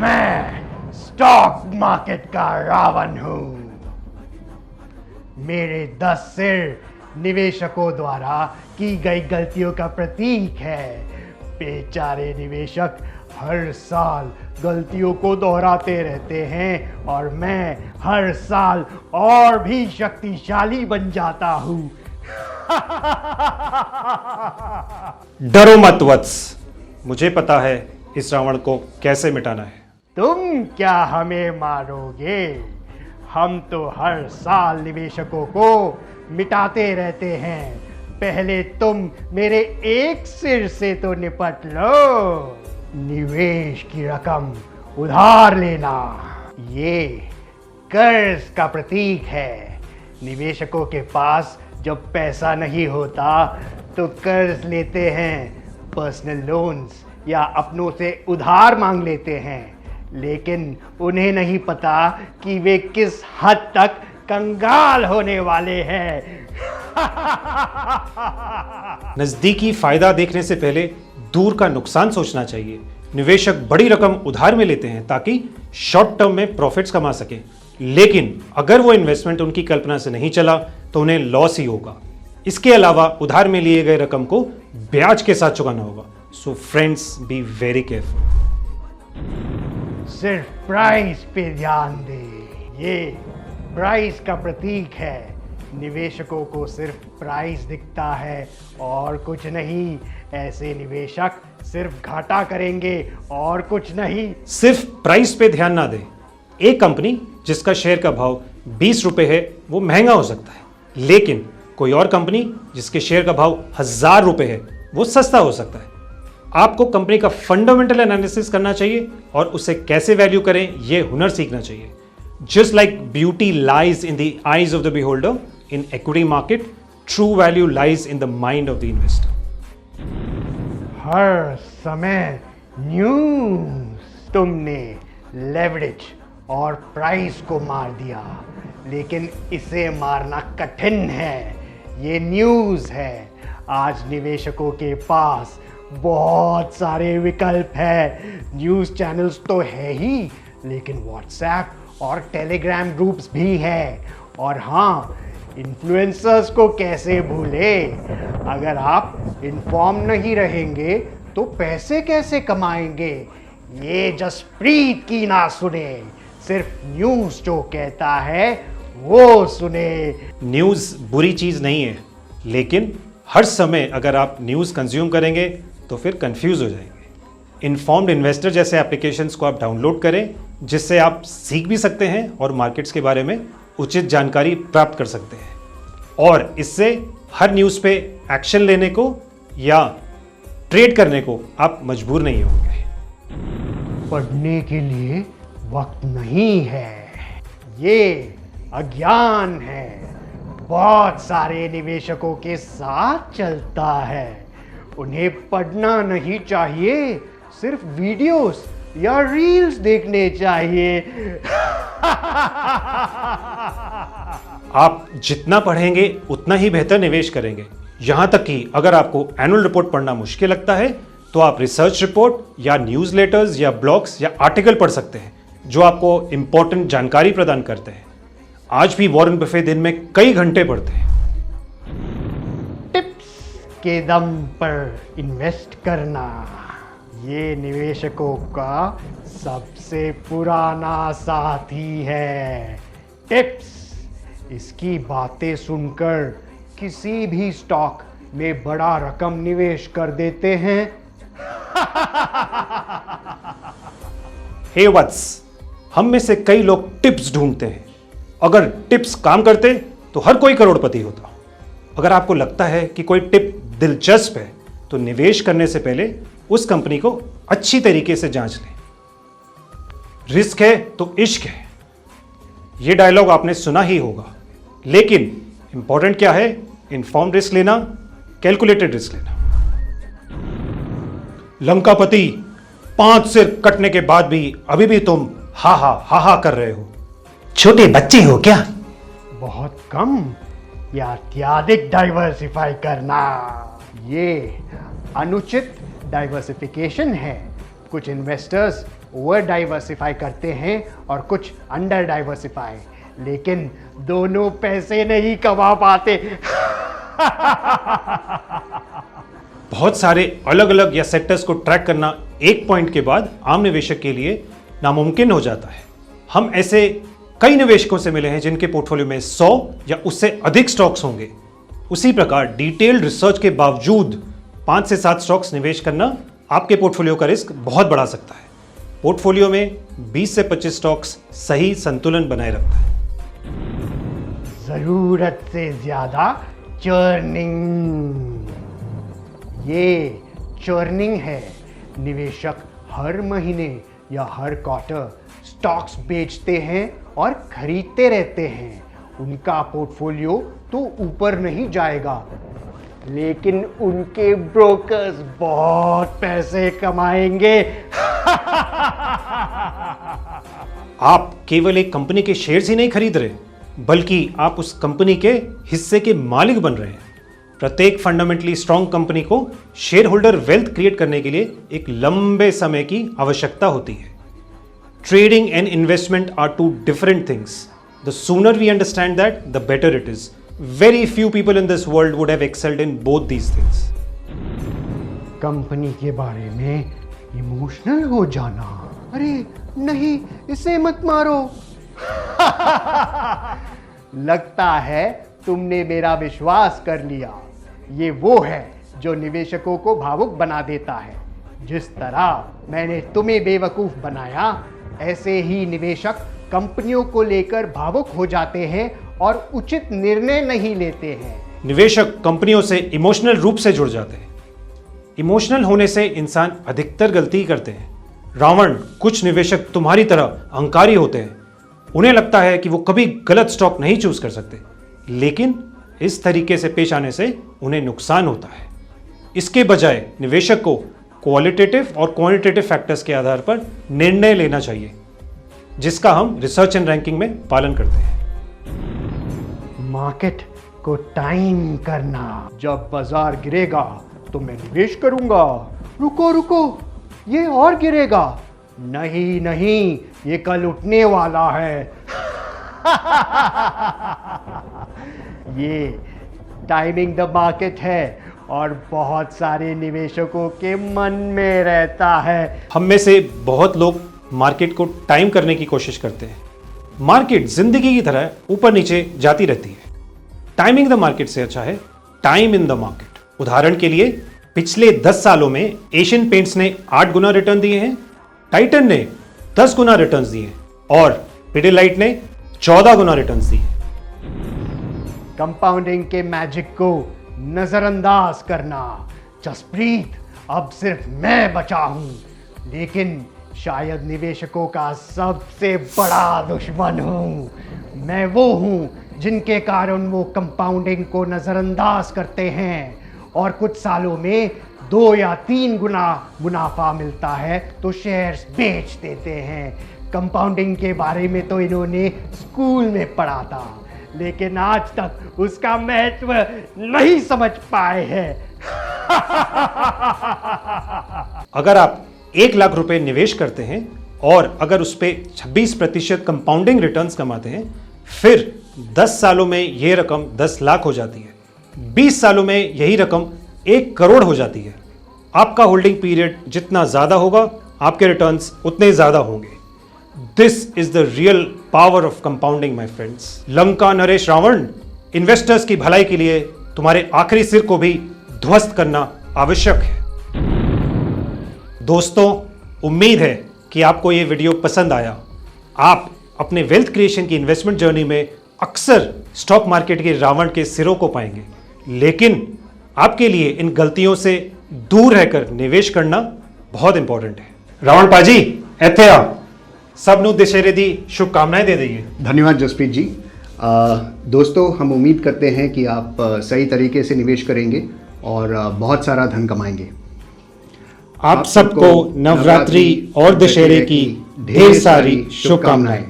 मैं stock market का रावण हूं। मेरे 10 सिर निवेशकों द्वारा की गई गलतियों का प्रतीक है। बेचारे निवेशक हर साल गलतियों को दोहराते रहते हैं और मैं हर साल और भी शक्तिशाली बन जाता हूं। डरो मत वत्स, मुझे पता है इस रावण को कैसे मिटाना है। तुम क्या हमें मारोगे? हम तो हर साल निवेशकों को मिटाते रहते हैं। पहले तुम मेरे एक सिर से तो निपट लो। निवेश की रकम उधार लेना ये कर्ज का प्रतीक है। निवेशकों के पास जब पैसा नहीं होता तो कर्ज लेते हैं, पर्सनल लोन्स या अपनों से उधार मांग लेते हैं, लेकिन उन्हें नहीं पता कि वे किस हद तक कंगाल होने वाले हैं। नजदीकी फायदा देखने से पहले दूर का नुकसान सोचना चाहिए। निवेशक बड़ी रकम उधार में लेते हैं ताकि शॉर्ट टर्म में प्रॉफिट्स कमा सकें, लेकिन अगर वो इन्वेस्टमेंट उनकी कल्पना से नहीं चला तो उन्हें लॉस ही होगा। इसके अलावा उधार में लिए गए रकम को ब्याज के साथ चुकाना होगा। So friends, be very careful. सिर्फ प्राइस पे ध्यान दे, ये प्राइस का प्रतीक है। निवेशकों को सिर्फ प्राइस दिखता है और कुछ नहीं। ऐसे निवेशक सिर्फ घाटा करेंगे और कुछ नहीं। सिर्फ प्राइस पे ध्यान ना दें। एक कंपनी जिसका शेयर का भाव 20 रुपए है वो महंगा हो सकता है, लेकिन कोई और कंपनी जिसके शेयर का भाव 1000 रुपए है वो सस्ता हो सकता है। आपको कंपनी का फंडामेंटल एनालिसिस करना चाहिए और उसे कैसे वैल्यू करें ये हुनर सीखना चाहिए। Just like beauty lies in the eyes of the beholder, in equity market true value lies in the mind of the investor. हर समय न्यूज़। तुमने लेवरेज और प्राइस को मार दिया, लेकिन इसे मारना कठिन है। ये न्यूज़ है। आज निवेशकों के पास बहुत सारे विकल्प है। न्यूज़ चैनल्स तो है ही, लेकिन व्हाट्सएप और टेलीग्राम ग्रुप्स भी है। और हाँ, इन्फ्लुएंसर्स को कैसे भूले। अगर आप इन्फॉर्म नहीं रहेंगे तो पैसे कैसे कमाएंगे? ये जसप्रीत की ना सुने, सिर्फ न्यूज़ जो कहता है वो सुने। न्यूज़ बुरी चीज़ नहीं है, लेकिन हर समय अगर आप न्यूज़ कंज्यूम करेंगे तो फिर कंफ्यूज हो जाएंगे। इन्फॉर्म्ड इन्वेस्टर जैसे एप्लीकेशंस को आप डाउनलोड करें, जिससे आप सीख भी सकते हैं और मार्केट्स के बारे में उचित जानकारी प्राप्त कर सकते हैं, और इससे हर न्यूज़ पे एक्शन लेने को या ट्रेड करने को आप मजबूर नहीं होंगे। पढ़ने के लिए वक्त नहीं है, ये अज्ञान है। बहुत सारे निवेशकों के साथ चलता है। उन्हें पढ़ना नहीं चाहिए, सिर्फ वीडियोस या रील्स देखने चाहिए। आप जितना पढ़ेंगे उतना ही बेहतर निवेश करेंगे। यहां तक कि अगर आपको एनुअल रिपोर्ट पढ़ना मुश्किल लगता है तो आप रिसर्च रिपोर्ट या न्यूज़लेटर्स या ब्लॉग्स या आर्टिकल पढ़ सकते हैं जो आपको इंपॉर्टेंट जानकारी प्रदान करते हैं। आज भी वॉरेन बफे दिन में कई घंटे पढ़ते हैं। टिप्स के दम पर इन्वेस्ट करना ये निवेशकों का सबसे पुराना साथी है। टिप्स, इसकी बातें सुनकर किसी भी स्टॉक में बड़ा रकम निवेश कर देते हैं। हे वत्स, हम में से कई लोग टिप्स ढूंढते हैं। अगर टिप्स काम करते तो हर कोई करोड़पति होता। अगर आपको लगता है कि कोई टिप दिलचस्प है तो निवेश करने से पहले उस कंपनी को अच्छी तरीके से जांच लें। रिस्क है तो इश्क है, यह डायलॉग आपने सुना ही होगा, लेकिन इंपॉर्टेंट क्या है? इन्फॉर्म्ड रिस्क लेना, कैलकुलेटेड रिस्क लेना। लंकापति, 5 सिर कटने के बाद भी अभी भी तुम हा हा कर रहे हो। छोटे बच्चे हो क्या? बहुत कम या अत्यधिक डाइवर्सिफाई करना ये अनुचित डाइवर्सिफिकेशन है। कुछ इन्वेस्टर्स ओवर डाइवर्सिफाई करते हैं और कुछ अंडर डाइवर्सिफाई, लेकिन दोनों पैसे नहीं कमा पाते। बहुत सारे अलग अलग या सेक्टर्स को ट्रैक करना एक पॉइंट के बाद आम निवेशक के लिए नामुमकिन हो जाता है। हम ऐसे कई निवेशकों से मिले हैं जिनके पोर्टफोलियो में 100 या उससे अधिक स्टॉक्स होंगे। उसी प्रकार डिटेल्ड रिसर्च के बावजूद 5 से 7 स्टॉक्स निवेश करना आपके पोर्टफोलियो का रिस्क बहुत बढ़ा सकता है। पोर्टफोलियो में 20 से 25 स्टॉक्स सही संतुलन बनाए रखता है। जरूरत से ज्यादा चर्निंग, ये चर्निंग है। निवेशक हर महीने या हर क्वार्टर स्टॉक्स बेचते हैं और खरीदते रहते हैं। उनका पोर्टफोलियो तो ऊपर नहीं जाएगा, लेकिन उनके ब्रोकर्स बहुत पैसे कमाएंगे। आप केवल एक कंपनी के शेयर्स ही नहीं खरीद रहे, बल्कि आप उस कंपनी के हिस्से के मालिक बन रहे हैं। प्रत्येक फंडामेंटली स्ट्रांग कंपनी को शेयर होल्डर वेल्थ क्रिएट करने के लिए एक लंबे समय की आवश्यकता होती है। Trading and investment are two different things. The sooner we understand that, the better it is. Very few people in this world would have excelled in both these things. Company के बारे में इमोशनल हो जाना, अरे नहीं इसे मत मारो। लगता है तुमने मेरा विश्वास कर लिया। ये वो है जो निवेशकों को भावुक बना देता है। जिस तरह मैंने तुम्हें बेवकूफ बनाया, ऐसे ही निवेशक कंपनियों को लेकर भावुक हो जाते हैं और उचित निर्णय नहीं लेते हैं। निवेशक कंपनियों से इमोशनल रूप से जुड़ जाते हैं। इमोशनल होने से इंसान अधिकतर गलती करते हैं। रावण, कुछ निवेशक तुम्हारी तरह अहंकारी होते हैं। उन्हें लगता है कि वो कभी गलत स्टॉक नहीं चूज कर सकते, लेकिन इस तरीके से पेश आने से उन्हें नुकसान होता है। इसके बजाय निवेशक को क्वालिटेटिव और क्वांटिटेटिव फैक्टर्स के आधार पर निर्णय लेना चाहिए, जिसका हम रिसर्च एंड रैंकिंग में पालन करते हैं। मार्केट को टाइम करना, जब बाजार गिरेगा तो मैं निवेश करूंगा। रुको रुको, ये और गिरेगा। नहीं नहीं, ये कल उठने वाला है। ये टाइमिंग द मार्केट है और बहुत सारे निवेशकों के मन में रहता है। हम में से बहुत लोग मार्केट को टाइम करने की कोशिश करते हैं। मार्केट जिंदगी की तरह ऊपर नीचे जाती रहती है। टाइमिंग द मार्केट से अच्छा है टाइम इन द मार्केट। उदाहरण के लिए पिछले 10 सालों में एशियन पेंट्स ने 8 गुना रिटर्न दिए हैं, टाइटन ने 10 गुना रिटर्न दिए हैं और पिडिलाइट ने 14 गुना रिटर्न दिए। कंपाउंडिंग के मैजिक को नजरअंदाज करना। जसप्रीत, अब सिर्फ मैं बचा हूं, लेकिन शायद निवेशकों का सबसे बड़ा दुश्मन हूं। मैं वो हूं जिनके कारण वो कंपाउंडिंग को नजरअंदाज करते हैं और कुछ सालों में 2 या 3 गुना मुनाफा मिलता है तो शेयर्स बेच देते हैं। कंपाउंडिंग के बारे में तो इन्होंने स्कूल में पढ़ा था, लेकिन आज तक उसका महत्व नहीं समझ पाए हैं। अगर आप 1 लाख रुपए निवेश करते हैं और अगर उस पे 26% कंपाउंडिंग रिटर्न्स कमाते हैं, फिर 10 सालों में यह रकम 10 लाख हो जाती है। 20 सालों में यही रकम 1 करोड़ हो जाती है। आपका होल्डिंग पीरियड जितना ज्यादा होगा, आपके रिटर्न्स उतने ज्यादा होंगे। This is the real power of compounding, my friends. Lanka नरेश रावण, इन्वेस्टर्स की भलाई के लिए तुम्हारे आखिरी सिर को भी ध्वस्त करना आवश्यक है। दोस्तों, उम्मीद है कि आपको ये वीडियो पसंद आया। आप अपने वेल्थ क्रिएशन की इन्वेस्टमेंट जर्नी में अक्सर स्टॉक मार्केट के रावण के सिरों को पाएंगे, लेकिन आपके लिए इन गलतियों से दूर रहकर निवेश करना बहुत इंपॉर्टेंट है। रावण पाजी, ਇੱਥੇ ਆ, सब नु दशहरे दी शुभकामनाएं दे दीजिए। धन्यवाद जसप्रीत जी। दोस्तों, हम उम्मीद करते हैं कि आप सही तरीके से निवेश करेंगे और बहुत सारा धन कमाएंगे। आप सबको नवरात्रि और दशहरे की ढेर सारी शुभकामनाएं।